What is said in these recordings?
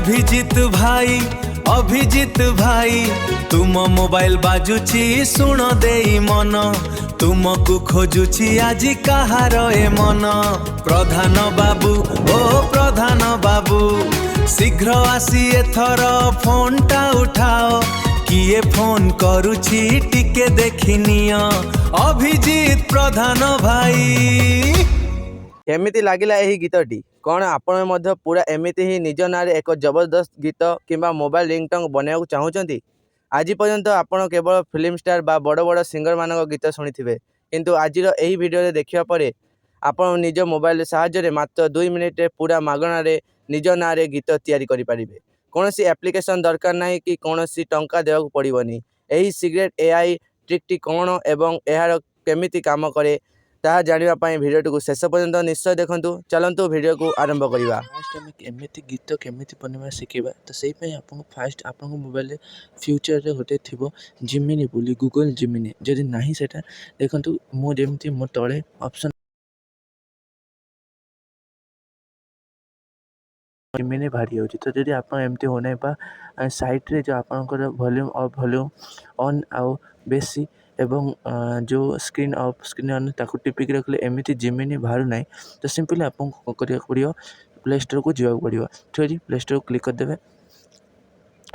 अभिजित भाई तुम मोबाइल बाजुची सुन देई मन तुमको खोजुची आज कहार ए मन प्रधान बाबू ओ प्रधान बाबू शीघ्र आसी एथर फोन टा उठाओ किए फोन करुची टिके देखिनियो अभिजित प्रधान भाई। एमिति लागिला एही गीतटी कौन आपण मध्य पूरा एमिति ही निज नारे एक जबरदस्त गीत किंबा मोबाइल रिंगटोन बनाइବାକୁ चाहूचंती। आज पर्यंत आपण केवल फिल्म स्टार बा बड़ बड़ सिंगर मानक गीत शुणिथिबे किंतु आजिर एही वीडियो देखिया परे आपण निज मोबाइल सहायता मात्र 2 मिनिट पूरा मागणारे निज नारे गीत तैयारी करि परिबे। कोनोसी एप्लिकेशन दरकार नाही कि कोनोसी टंका देବାକୁ पड़िबनी। एही सिक्रेट एआई ट्रिकटी कौन एवं एहार केमिति काम करे ताहा जानिबा पई वीडियो को शेष पर्यंत निश्चय देखंतु। चलंतु वीडियो को आरंभ करिबा। फास्ट आम केमिति गीत केमिति बनवा शिखेबा तो सेही पई आपन फास्ट आपन मोबाइल फ्यूचर रे होते थिबो जिमिनी बोली गूगल जिमिनी जदि नाही सेटा देखंतु मो जेमति मो तळे ऑप्शन जिमिनी भारी होची तो जदि आपन एमति होने बा साइट रे जो आपनकर वॉल्यूम ऑफ वॉल्यूम ऑन आउ बेसी एवं जो स्क्रीन ऑफ स्क्रीन ऑन ताकू टिपिक रखले एमिति जिमिनी बाहर ना तो सिंपली आपको करिया पड़ियो प्ले स्टोर को जावाक पड़ियो। ठीक है प्ले स्टोर को क्लिक कर देबे।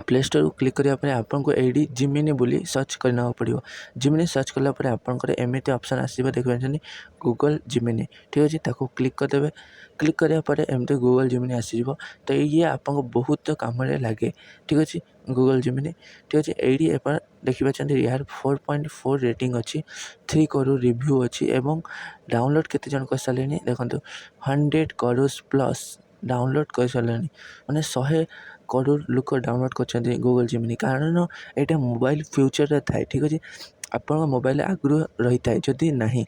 प्ले स्टोर को क्लिक करिया परे आपको एडी जिमिनी बोली सर्च करना पड़ियो। जिमिनी सर्च कला परे आपनकर एमिति ऑप्शन आसीबो देखबे गूगल जिमिनी। ठीक है ताको क्लिक कर देबे। क्लिक करिया परे एमते गूगल जिमिनी आसीबो तो ये आपको बहुत काम रे लागे। ठीक है गूगल जिमिनी। ठीक है एडी एपर देखिबा चंदी यार 4.4 रेटिंग अच्छी 3 करोड़ रिव्यू अच्छी एवं डाउनलोड केते जन कर सालेनी देखंतु 100 करोड़ प्लस डाउनलोड कर सालेनी माने 100 करोड़ लोक डाउनलोड कर गूगल जिमिनी कारण यहाँ मोबाइल फ्यूचर रे थाए। ठीक है आप मोबाइल आगु रही है जदि नहीं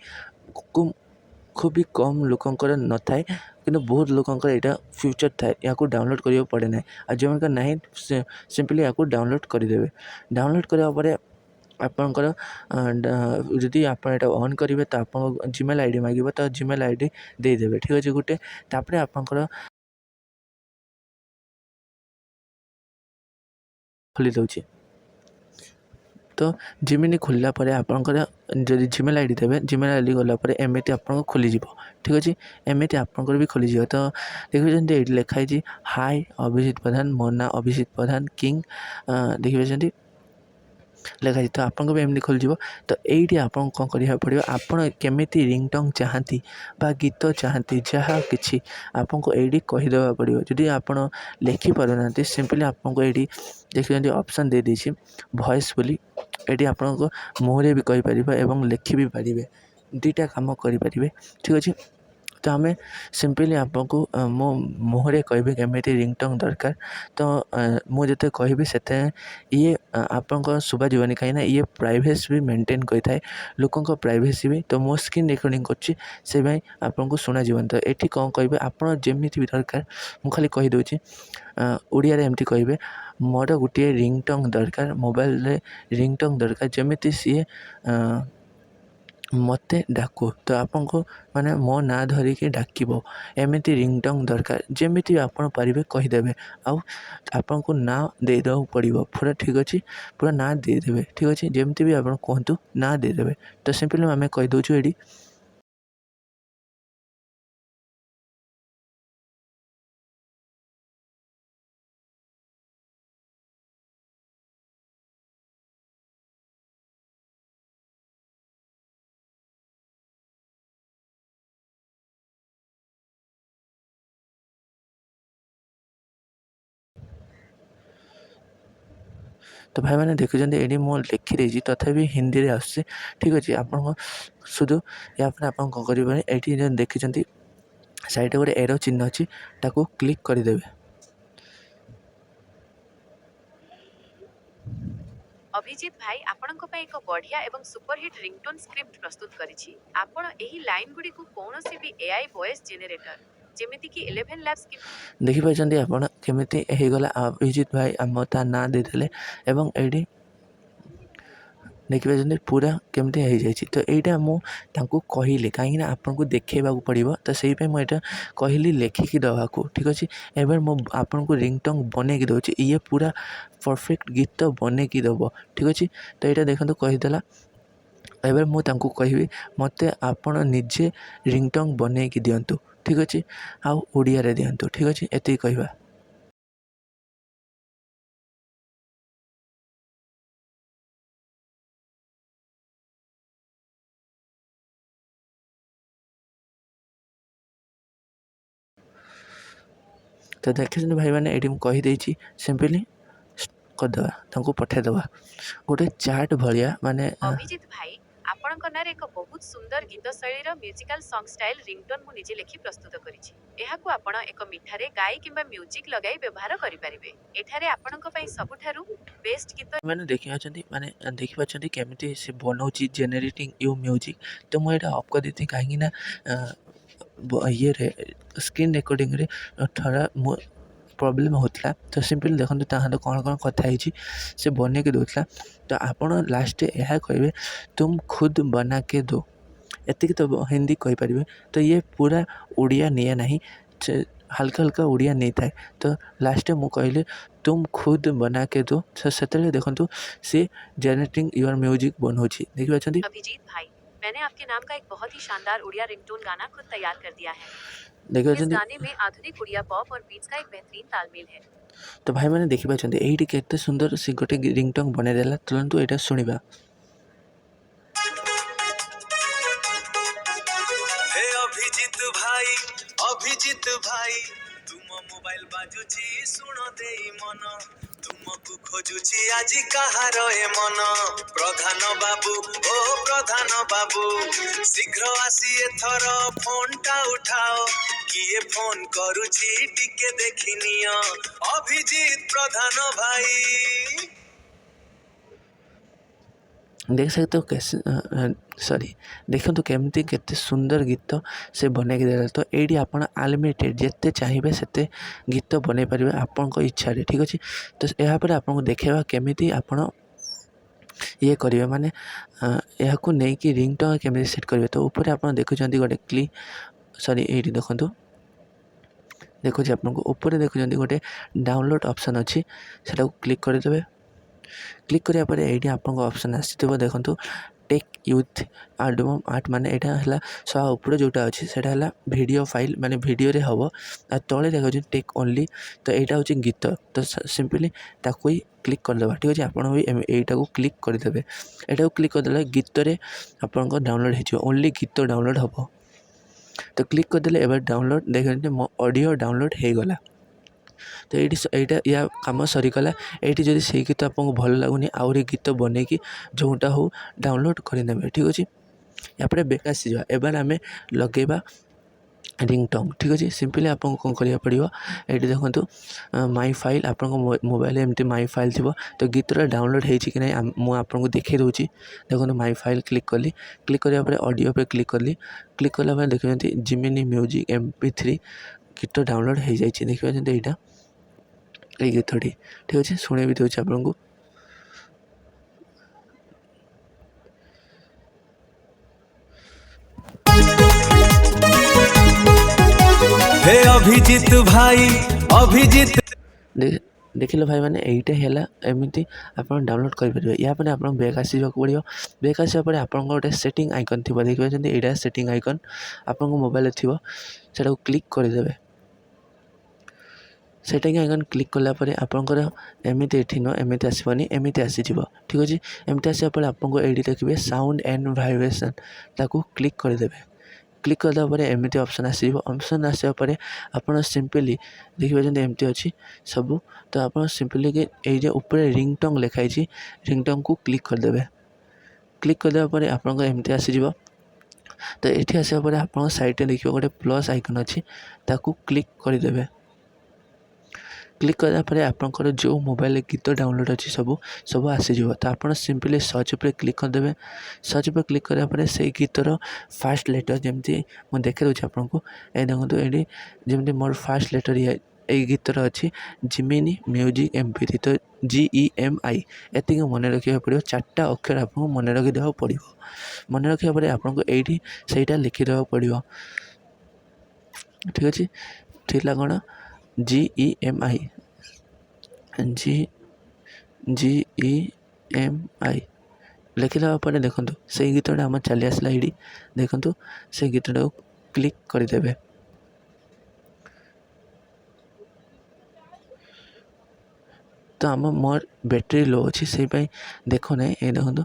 खूब भी कम लोकंकर न थाए कि बहुत लोकंकर यहाँ फ्यूचर थाए या डाउनलोड करिया पड़े ना आ जो नहीं सिंपली या डाउनलोड करदेवे। डाउनलोड करने आपणकर जदि आप ऑन करेंगे तो आप जीमेल आईडी मांगे तो जीमेल आईडी देदेवे। ठीक अच्छे गोटे तापर आपणकर खोली दौची तो जिमिनी खोलला परे आपणकर जदि जीमेल आईडी देवे जीमेल आईडी गला परे एमिति आपन खोली जीवो। ठीक अछि एमिति आपनकर भी खोली जीवो तो देखिबे जंती एडी लिखा है हाय अभिजित प्रधान मो ना अभिजित प्रधान किंग देखिबे जंती लिखाई तो आपको भी एमती खोल तो ये आपन कौन करा पड़ो आपड़ केमिति रिंगटोन चाहती बा गीत चाहती जहाँ कि आपको ये कहीदेवा पड़ो। जदि आप लिखिपार सिंपली आपको ये देखिए ऑप्शन दे दीजिए वॉइस बोली ये आपको मुहरे भी कहीपर एवं लिखि भी पारे दुईटा काम करें। ठीक अच्छे तो आम सिंपली आपको मो मुहरे कहे केमिति रिंगटोन दरकार तो मुझे कहि से ये आपन शुभा जीवन कहीं ये प्राइवेसी भी मेंटेन करता है लोकों प्राइवेसी भी तो मो स्क्रीन रिकॉर्डिंग कर आपको शुणा जीवन तो ये कौन कहे आप जमी भी दरकार मुझे खाली कहीदे ओडिया रे एमती कहे मोर गोटे रिंगटोन दरकार मोबाइल रे रिंगटोन दरकार जमी सी मते डाकू तो आपको माने मो ना धरिकी डाकिबो एमिति रिंगटोन दरकार जमिति आपण पारिबे कहीदेवे आपको ना देदेव पड़ो पूरा। ठीक अच्छे पूरा ना देदेवे। ठीक अच्छे जमिति भी आप कहतु ना देदेवे तो सिंपली आम कहीदे ये तो भाई मैंने देखुं ये मो लिखी तथापि हिंदी में आस। ठीक अच्छे आप शुद्ध या आप कौन करेंगे ये देखी साइड गोटे एरो चिन्ह अच्छी ताको क्लिक करदेवे। अभिजित भाई आपणक पई एक बढ़िया एवं सुपरहिट रिंगटोन स्क्रिप्ट प्रस्तुत करिछि। आपण एही लाइन गुडी को कोनोसी भी एआई वॉइस जेनरेटर जेमिति कि 11 लैब्स की देखि पाइछन्ती आपण केमिति हे गला अभिजित भाई आम ता ना देदेले एवं एडी ଦେଖିପାରୁଛନ୍ତି ପୁରା କେମିତି ହେଇଯାଇଛି। ତ ଏଇଟା ମୁଁ ତାଙ୍କୁ କହିଲି କାହିଁକିନା ଆପଣଙ୍କୁ ଦେଖେଇବାକୁ ପଡ଼ିବ, ତ ସେଇପାଇଁ ମୁଁ ଏଇଟା କହିଲି ଲେଖିକି ଦେବାକୁ। ଠିକ୍ ଅଛି, ଏବେ ମୁଁ ଆପଣଙ୍କୁ ରିଙ୍ଗଟୋନ୍ ବନେଇକି ଦେଉଛି। ଇଏ ପୁରା ପରଫେକ୍ଟ ଗୀତ ବନେଇକି ଦେବ। ଠିକ୍ ଅଛି, ତ ଏଇଟା ଦେଖନ୍ତୁ କହିଦେଲା। ଏବେ ମୁଁ ତାଙ୍କୁ କହିବି ମୋତେ ଆପଣ ନିଜେ ରିଙ୍ଗଟୋନ୍ ବନେଇକି ଦିଅନ୍ତୁ। ଠିକ୍ ଅଛି, ଆଉ ଓଡ଼ିଆରେ ଦିଅନ୍ତୁ। ଠିକ୍ ଅଛି, ଏତିକି କହିବା। ତ ଦେଖିଛନ୍ତି ଭାଇମାନେ, ଏଇଠି ମୁଁ କହିଦେଇଛି। ସିମ୍ପଲି କରିଦେବା, ତାଙ୍କୁ ପଠାଇଦେବା ଗୋଟେ ଚାଟ୍ ଭଳିଆ ମାନେ ଅଭିଜିତ ଭାଇ, ଆପଣଙ୍କ ନାଁରେ ଏକ ବହୁତ ସୁନ୍ଦର ଗୀତ ଶୈଳୀର ମ୍ୟୁଜିକାଲ ସଙ୍ଗ ଷ୍ଟାଇଲ ରିଙ୍ଗଟୋନ୍ ମୁଁ ନିଜେ ଲେଖି ପ୍ରସ୍ତୁତ କରିଛି। ଏହାକୁ ଆପଣ ଏକ ମିଠାରେ ଗାଇ କିମ୍ବା ମ୍ୟୁଜିକ୍ ଲଗାଇ ବ୍ୟବହାର କରିପାରିବେ। ଏଠାରେ ଆପଣଙ୍କ ପାଇଁ ସବୁଠାରୁ ବେଷ୍ଟ ଗୀତ ମାନେ ଦେଖିପାରୁଛନ୍ତି କେମିତି ସେ ବନଉଛି ଜେନେରେଟିଂ ୟୁ ମ୍ୟୁଜିକ୍। ତ ମୁଁ ଏଇଟା ଅଫ୍ କରିଦେଇଥିଲି କାହିଁକିନା ଇଏରେ ସ୍କ୍ରିନ୍ ରେକର୍ଡ଼ିଂରେ ଥରେ ମୁଁ ପ୍ରୋବ୍ଲେମ୍ ହେଉଥିଲା। ତ ସିମ୍ପଲି ଦେଖନ୍ତୁ ତାହାର କ'ଣ କଥା ହେଇଛି ସେ ବନେଇକି ଦେଉଥିଲା। ତ ଆପଣ ଲାଷ୍ଟରେ ଏହା କହିବେ ତୁମ ଖୁଦ ବନା କେ ଦୋ, ଏତିକି ତ ହିନ୍ଦୀ କହିପାରିବେ। ତ ଇଏ ପୁରା ଓଡ଼ିଆ ନିଏ ନାହିଁ, ସେ ହାଲକା ଓଡ଼ିଆ ନେଇଥାଏ। ତ ଲାଷ୍ଟରେ ମୁଁ କହିଲି ତୁମ ଖୁଦ ବନା କେ ଦୋ, ସେତେବେଳେ ଦେଖନ୍ତୁ ସେ ଜେନେରେଟିଂ ୟୁର ମ୍ୟୁଜିକ୍ ବନଉଛି। ଦେଖିପାରୁଛନ୍ତି। अभिजीत भाई, मैंने आपके नाम का एक बहुत ही शानदार उड़िया रिंगटोन गाना खुद तैयार कर दिया है। इस ଦେଖିପାରୁଛନ୍ତି। गाने में आधुनिक उड़िया पॉप और बीट्स का एक बेहतरीन तालमेल है। ତ ଭାଇମାନେ ଦେଖିପାରୁଛନ୍ତି ଏଇଠି କେତେ ସୁନ୍ଦର ସେ ଗୋଟେ ରିଙ୍ଗଟୋନ୍ ବନେଇଦେଲା। ତୁରନ୍ତୁ ଏଇଟା ଶୁଣିବା। हे अभिजित भाई तुम मोबाइल बाजुची सुन देई मन तुमको खोजुची आज कहार ए मन प्रधान बाबू ओ प्रधान बाबू शीघ्र आसी एथर फोन टा उठाओ किए फोन करुची टिके देखिनियो अभिजित प्रधान भाई। देख सकते हो कैसे देखते केमती केते सुंदर गीत से बनैकी देला। तो ये आपन अनलिमिटेड जिते चाहिए सेते गीत बनै पारे आपण इच्छा। ठीक अच्छे, तो यहाँ पर आपको देखेबा केमिति आपण ये करेंगे माने यहाँ को लेकिन रिंगटोन केमी सेट करेंगे। तो ऊपर आप देखुं गोटे ये देखो देखो आपको ऊपर देखुं गोटे डाउनलोड ऑप्शन अच्छी से क्लिक करदे। क्लिक करिया पर ये आपको ऑप्शन आसो देखो टेक यूथ एल्बम आर्ट माने यहाँ है सह ऊपर जोटा अच्छी से वीडियो फाइल माने वीडियो रे हम आ तले देखो टेक ओनली। तो यहाँ हूँ गीत, तो सिंपली ताको ही क्लिक करदे। ठीक अच्छे, आपड़ भी यहीटा को क्लिक करदे। यहाँ क्लिक करदे गीत आपको डाउनलोड हो ओनली गीत डाउनलोड हम। तो क्लिक करदे एवं डाउनलोड देखते मो ऑडियो डाउनलोड हो गला। तो ये या कम सरीगला। ये जब से गीत आपको भल लगुनि आहरी गीत बनईकि जोटा हो डाउनलोड करदे। ठीक अच्छे, यापर बेक आसीजा एबार आम लगेबा रिंगटोन। ठीक अच्छे, सिंपली आपको कौन करा पड़ो ये देखो माई फाइल आप मोबाइल एमती माई फाइल थी। तो गीतर डाउनलोड होती कि ना मुझे देखे दूसरी। देखो माई फाइल क्लिक कली, क्लिक करापर ऑडियो पे क्लिक कली। क्लिक कला देखते जिमिनी म्यूजिक MP3 गीत डाउनलोड हो जाए। देखिए यहाँ ये गीतटी। ठीक अच्छे, शुणे भी दूसरी आपको। हे अभिजित भाई अभिजित देखिल भाई मैंने यहीटा है एमती आप डाउनलोड करेंगे। या आप बैक आसवा पड़ो। बैक आसवा आपको गोटे सेटिंग आइकन थी। देखिए यहाँ सेटिंग आइकन आप मोबाइल थी से क्लिक करदे। सेटिंग आइकन क्लिक कलापर आपंकर एमती ये न एमती आसबनी एमती आसीज। ठीक अच्छे, एमती आसापर आपको ये देखिए साउंड एंड वाइब्रेशन ताकू क्लिक करदे। क्लिक करदेपर एमती ऑप्शन आसो। ऑप्शन आसवा पर आप सिंपली देखिए एमती अच्छी सब। तो आप सिंपली ये ऊपर रिंगटोन लिखाई रिंगटोन को क्लिक करदे। क्लिक करदेपर आपको एमती आसीज। तो ये आसवा आप साइड देखिए गोटे प्लस आइकन अच्छी ताकू क्लिक करदे। क्लिक करापर आपंकर जो मोबाइल गीत डाउनलोड अच्छी सब सब आसीज। तो आप सिंपली सर्च पर क्लिक करदे। सर्च पर क्लिक करापर से गीतर फास्ट लेटर जमी मुझे देखे दूसरी आपको। ये देखो ये जमी मोर फास्ट लेटर ଏଇ ଗୀତର ଅଛି ଜିମିନି ମ୍ୟୁଜିକ୍ MP3। ତ GEMI ଏତିକି ମନେ ରଖିବାକୁ ପଡ଼ିବ। 4ଟା ଅକ୍ଷର ଆପଣଙ୍କୁ ମନେ ରଖିଦେବାକୁ ପଡ଼ିବ। ମନେ ରଖିବା ପରେ ଆପଣଙ୍କୁ ଏଇଠି ସେଇଟା ଲିଖିଦେବାକୁ ପଡ଼ିବ। ଠିକ୍ ଅଛି, ଥିଲା କ'ଣ GEMI GEMI ଲେଖିଦେବା ପରେ ଦେଖନ୍ତୁ ସେଇ ଗୀତଟା ଆମର ଚାଲି ଆସିଲା ଏଇଠି। ଦେଖନ୍ତୁ ସେଇ ଗୀତଟାକୁ କ୍ଲିକ୍ କରିଦେବେ। ତ ମୋର ବ୍ୟାଟେରୀ ଲୋ ଅଛି, ସେଇପାଇଁ ଦେଖୁନାହିଁ। ଏଇ ଦେଖନ୍ତୁ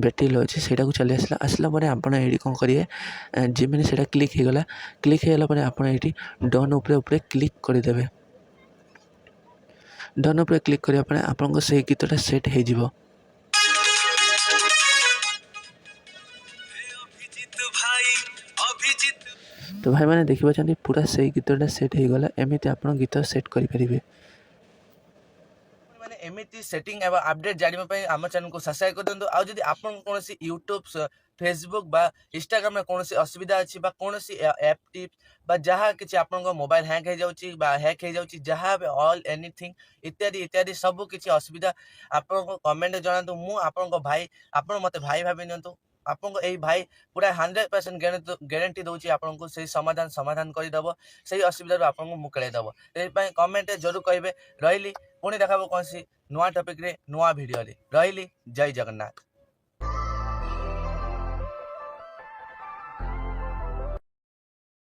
ବ୍ୟାଟେରୀ ଲୋ ଅଛି, ସେଇଟାକୁ ଚାଲି ଆସିଲା ପରେ ଆପଣ ଏଇଠି କ'ଣ କରିବେ, ଯେମିତି ସେଇଟା କ୍ଲିକ୍ ହେଇଗଲା। କ୍ଲିକ୍ ହେଇଗଲା ପରେ ଆପଣ ଏଇଠି ଡନ୍ ଉପରେ କ୍ଲିକ୍ କରିଦେବେ। ଡନ୍ ଉପରେ କ୍ଲିକ୍ କରିବା ପରେ ଆପଣଙ୍କ ସେଇ ଗୀତଟା ସେଟ୍ ହେଇଯିବ। ତ ଭାଇମାନେ ଦେଖିପାରୁଛନ୍ତି ପୁରା ସେଇ ଗୀତଟା ସେଟ୍ ହେଇଗଲା। ଏମିତି ଆପଣ ଗୀତ ସେଟ୍ କରିପାରିବେ। ମାନେ ଏମିତି ସେଟିଂ ଏବଂ ଆପଡେଟ୍ ଜାଣିବା ପାଇଁ ଆମ ଚ୍ୟାନେଲକୁ ସବସ୍କ୍ରାଇବ୍ କରିଦିଅନ୍ତୁ। ଆଉ ଯଦି ଆପଣଙ୍କୁ କୌଣସି ୟୁଟ୍ୟୁବ୍, ଫେସବୁକ୍ ବା ଇନଷ୍ଟାଗ୍ରାମରେ କୌଣସି ଅସୁବିଧା ଅଛି ବା କୌଣସି ଆପ୍ ଟିପ୍ସ ବା ଯାହା କିଛି ଆପଣଙ୍କ ମୋବାଇଲ ହ୍ୟାଙ୍ଗ୍ ହେଇଯାଉଛି ବା ହ୍ୟାକ୍ ହେଇଯାଉଛି, ଯାହା ଅଲ୍ ଏନିଥିଙ୍ଗ ଇତ୍ୟାଦି ସବୁ କିଛି ଅସୁବିଧା ଆପଣଙ୍କ କମେଣ୍ଟରେ ଜଣାନ୍ତୁ। ମୁଁ ଆପଣଙ୍କ ଭାଇ, ଆପଣ ମୋତେ ଭାଇ ଭାବି ନିଅନ୍ତୁ। ଆପଣଙ୍କ ଏଇ ଭାଇ ପୁରା 100% ଗ୍ୟାରେଣ୍ଟି ଦେଉଛି ଆପଣଙ୍କୁ ସେଇ ସମାଧାନ କରିଦେବ, ସେଇ ଅସୁବିଧାରୁ ଆପଣଙ୍କୁ ମୁକୁଳାଇ ଦେବ। ସେଥିପାଇଁ କମେଣ୍ଟରେ ଜରୁର କହିବେ। ରହିଲି, ପୁଣି ଦେଖାବ କୌଣସି ନୂଆ ଟପିକ୍ରେ ନୂଆ ଭିଡ଼ିଓରେ। ରହିଲି, ଜୟ ଜଗନ୍ନାଥ।